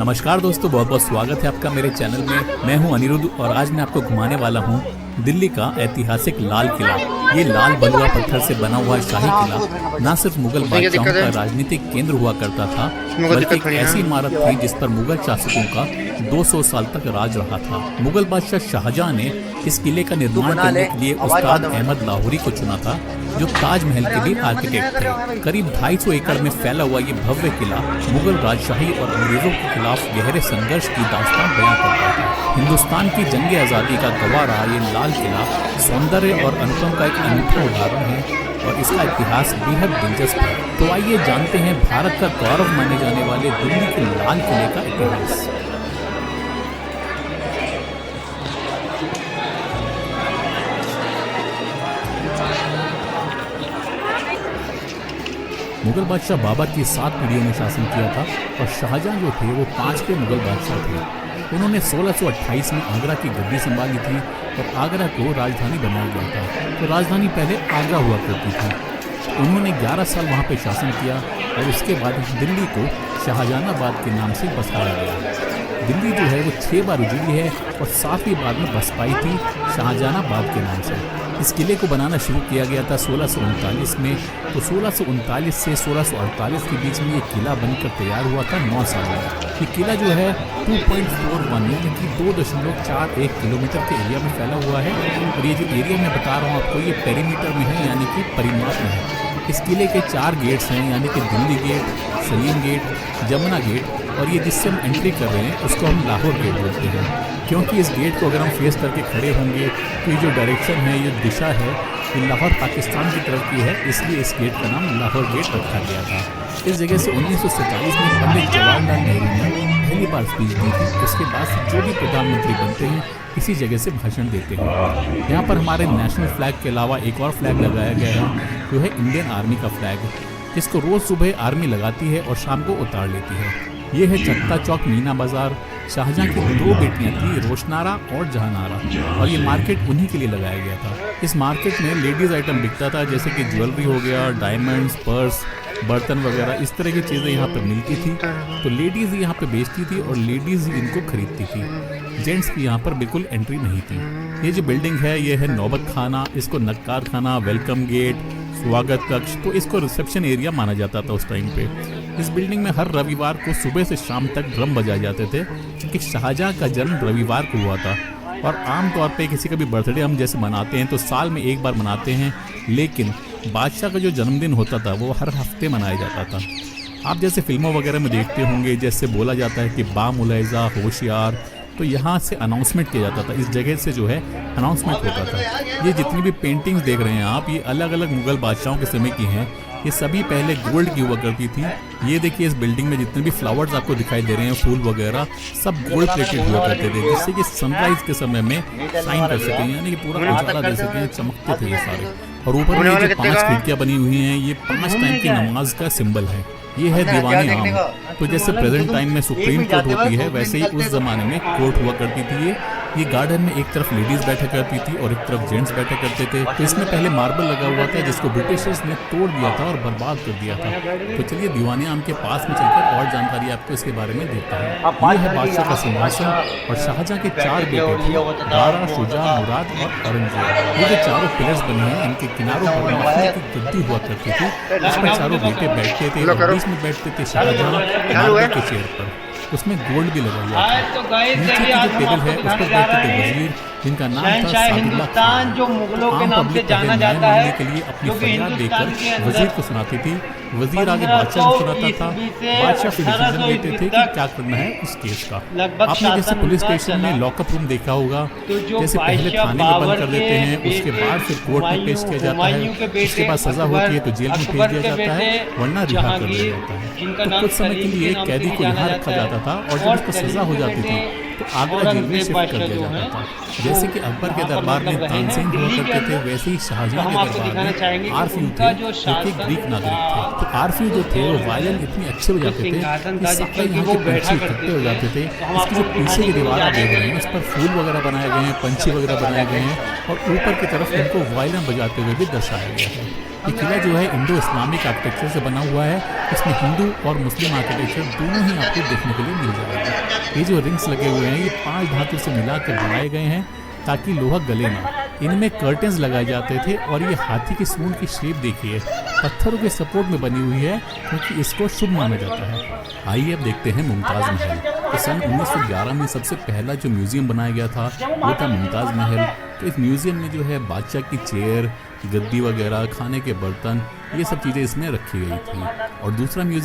नमस्कार दोस्तों, बहुत बहुत स्वागत है आपका मेरे चैनल में। मैं हूं अनिरुद्ध और आज मैं आपको घुमाने वाला हूं दिल्ली का ऐतिहासिक लाल किला। ये लाल बलुआ पत्थर से बना हुआ शाही किला न सिर्फ मुगल बादशाहों का राजनीतिक केंद्र हुआ करता था, बल्कि एक ऐसी इमारत थी जिस पर मुगल शासकों का 200 साल तक राज रहा था। मुगल बादशाह शाहजहां ने इस किले का निर्माण करने के लिए उस्ताद अहमद लाहौरी को चुना था, जो ताजमहल के भी आर्किटेक्ट थे। करीब 250 एकड़ में फैला हुआ ये भव्य किला मुगल राजशाही और अंग्रेजों के खिलाफ गहरे संघर्ष की दास्तान बयां करता था। हिंदुस्तान की जंग आज़ादी का गवाह रहा ये लाल किला सौंदर्य और अनुपम का एक अनूठा उदाहरण है और इसका इतिहास बेहद दिलचस्प है। तो आइए जानते हैं भारत का गौरव माने जाने वाले दिल्ली के लाल किले का इतिहास। मुगल बादशाह बाबर की 7 पीढ़ियों में शासन किया था और शाहजहां जो थे वो 5वें मुगल बादशाह थे। उन्होंने 1628 में आगरा की गद्दी संभाली थी और आगरा को राजधानी बनाया गया था। तो राजधानी पहले आगरा हुआ करती थी। उन्होंने 11 साल वहाँ पे शासन किया और उसके बाद दिल्ली को शाहजहानाबाद के नाम से बसाया गया। दिल्ली जो है वो 6 बार उजड़ी है और 7वीं बार में बस पाई थी शाहजहानाबाद के नाम से। इस किले को बनाना शुरू किया गया था 1639 में। तो 1639 से 1648 के बीच में ये किला बनकर तैयार हुआ था 9 साल में। ये किला जो है 2.41 यानी कि 2.41 किलोमीटर के एरिया में फैला हुआ है। और ये जो एरिया मैं बता रहा हूँ आपको, ये पेरीमीटर में है यानी कि परिमाप में है। इस किले के 4 गेट्स हैं यानी कि Delhi gate, Salim gate, Jamuna gate और ये जिससे हम एंट्री कर रहे हैं उसको हम लाहौर गेट बोलते हैं। क्योंकि इस गेट को अगर हम फेस करके खड़े होंगे तो ये जो डायरेक्शन है, ये दिशा है, ये लाहौर पाकिस्तान की तरफ की है, इसलिए इस गेट का नाम लाहौर गेट रखा गया था। इस जगह से 1947 में पंडित जवाहरलाल नेहरू ने पहली बार स्पीच दी थी। उसके बाद से जो भी प्रधानमंत्री बनते हैं इसी जगह से भाषण देते हैं। यहाँ पर हमारे नेशनल फ्लैग के अलावा एक और फ्लैग लगाया गया है, जो है इंडियन आर्मी का फ्लैग, जिसको रोज़ सुबह आर्मी लगाती है और शाम को उतार लेती है। ये है चक्का चौक मीना बाजार। शाहजहां की 2 बेटियां थी, रोशनारा और जहानारा, और ये मार्केट उन्हीं के लिए लगाया गया था। इस मार्केट में लेडीज़ आइटम बिकता था, जैसे कि ज्वेलरी हो गया, डायमंड्स, पर्स, बर्तन वगैरह, इस तरह की चीज़ें यहाँ पर मिलती थी। तो लेडीज़ यहाँ पे बेचती थी और लेडीज़ ही इनको खरीदती थी। जेंट्स की यहाँ पर बिल्कुल एंट्री नहीं थी। ये जो बिल्डिंग है ये है नौबत खाना, इसको नक्कार खाना, वेलकम गेट, स्वागत कक्ष, तो इसको रिसेप्शन एरिया माना जाता था उस टाइम पे। इस बिल्डिंग में हर रविवार को सुबह से शाम तक ड्रम बजाए जाते थे, क्योंकि शाहजहां का जन्म रविवार को हुआ था। और आमतौर पे किसी का भी बर्थडे हम जैसे मनाते हैं तो साल में एक बार मनाते हैं, लेकिन बादशाह का जो जन्मदिन होता था वो हर हफ्ते मनाया जाता था। आप जैसे फिल्मों वगैरह में देखते होंगे, जैसे बोला जाता है कि बामुलैजा होशियार, तो यहाँ से अनाउंसमेंट किया जाता था। इस जगह से जो है अनाउंसमेंट होता था। ये जितनी भी पेंटिंग्स देख रहे हैं आप, ये अलग अलग मुगल बादशाहों के समय की हैं। ये सभी पहले गोल्ड की हुआ करती थी। ये देखिए इस बिल्डिंग में जितने भी फ्लावर्स आपको दिखाई दे रहे हैं, फूल वगैरह, सब गोल्ड प्लेटेड हुआ करते थे, जिससे कि सनराइज के समय में शाइन कर सकें, यानी कि पूरा उजाला दे सकें, चमकते थे ये सारे। और ऊपर में ये जो 5 खिड़कियाँ बनी हुई हैं, ये 5 टाइम की नमाज का सिंबल है। ये है दीवाने आम। तो जैसे प्रेजेंट टाइम में सुप्रीम कोर्ट होती है, वैसे ही उस जमाने में कोर्ट हुआ करती थी। ये गार्डन में एक तरफ लेडीज बैठा करती थी और एक तरफ जेंट्स बैठा करते थे। तो इसमें पहले मार्बल लगा हुआ था, जिसको ब्रिटिशर्स ने तोड़ दिया था और बर्बाद कर दिया था। तो चलिए दीवाने आम के पास में चलकर और जानकारी आपको इसके बारे में देता है। ये है बादशाह का सिंहासन और शाहजहां के 4 बेटे थे, दारा, शुजा, मुराद और औरंगजेब। ये जो चारों पिलर्स बने हैं, इनके किनारों पर लकड़ी की गद्दी हुआ करती थी, इसमें चारों बेटे बैठते थे और बीच में बैठते थे शाहजहां मार्बल के चेयर पर। उसमें गोल्ड भी लगा हुआ था। नीचे की जो टेबल है उस पर बैठते थे वजीर, जिनका नाम था सादुल्लाह खान। जो मुगलों के आम नाम से पब्लिक जाना पहले जाता न्याय है, मिलने के लिए अपनी जो कि फरियाद हिंदुस्तान देकर के अंदर वजीर को सुनाती थी। वजीर आगे बादशाह को सुनाता था, बादशाह फिर डिसीजन लेते थे कि क्या करना है इस केस का। आपने जैसे पुलिस स्टेशन में लॉकअप रूम देखा होगा, जैसे पहले थाने में बंद कर देते हैं, उसके बाद फिर कोर्ट में पेश किया जाता है, उसके बाद सजा होती है तो जेल में भेज दिया जाता है, वरना रिहा कर दिया जाता है। तो कुछ समय के लिए कैदी को यहाँ रखा जाता था और जब उसको सजा हो जाती थी तो आगरा जेल में शिफ्ट कर दिया जाता था। जैसे कि अकबर के दरबार में तानसेन हुआ करते थे, वैसे ही शाहजहां के दरबार में आरफीयू थे, जो कि ग्रीक नागरिक थे। तो आरफीयू जो थे वो वायलिन इतनी अच्छे बजाते थे कि सबके यहाँ के पंछी इकट्ठे हो जाते थे। इसकी जो पीछे की दीवार आप देख रहे हैं, उस पर फूल वगैरह बनाए गए हैं, पंछी वगैरह बनाए गए हैं और ऊपर की तरफ इनको वायलिन बजाते हुए भी दर्शाया गया है। ये किला जो है इंडो इस्लामिक आर्किटेक्चर से बना हुआ है। इसमें हिंदू और मुस्लिम आर्किटेक्चर दोनों ही आपको देखने के लिए मिल जाएगा। ये जो रिंग्स लगे हुए हैं ये 5 धातु से मिलाकर बनाए गए हैं ताकि लोहा गले ना। इनमें कर्टेंस लगाए जाते थे और ये हाथी की सूंड की शेप देखिए पत्थरों के सपोर्ट में बनी हुई है क्योंकि इसको शुभ माना जाता है। आइए अब देखते हैं मुमताज़ महल। तो सन 1911 में सबसे पहला जो म्यूजियम बनाया गया था वो था मुमताज़ महल। तो इस म्यूजियम में जो है बादशाह की चेयर, गद्दी वगैरह, खाने के बर्तन, ये सब चीज़ें इसमें रखी गई थी। और दूसरा म्यूजियम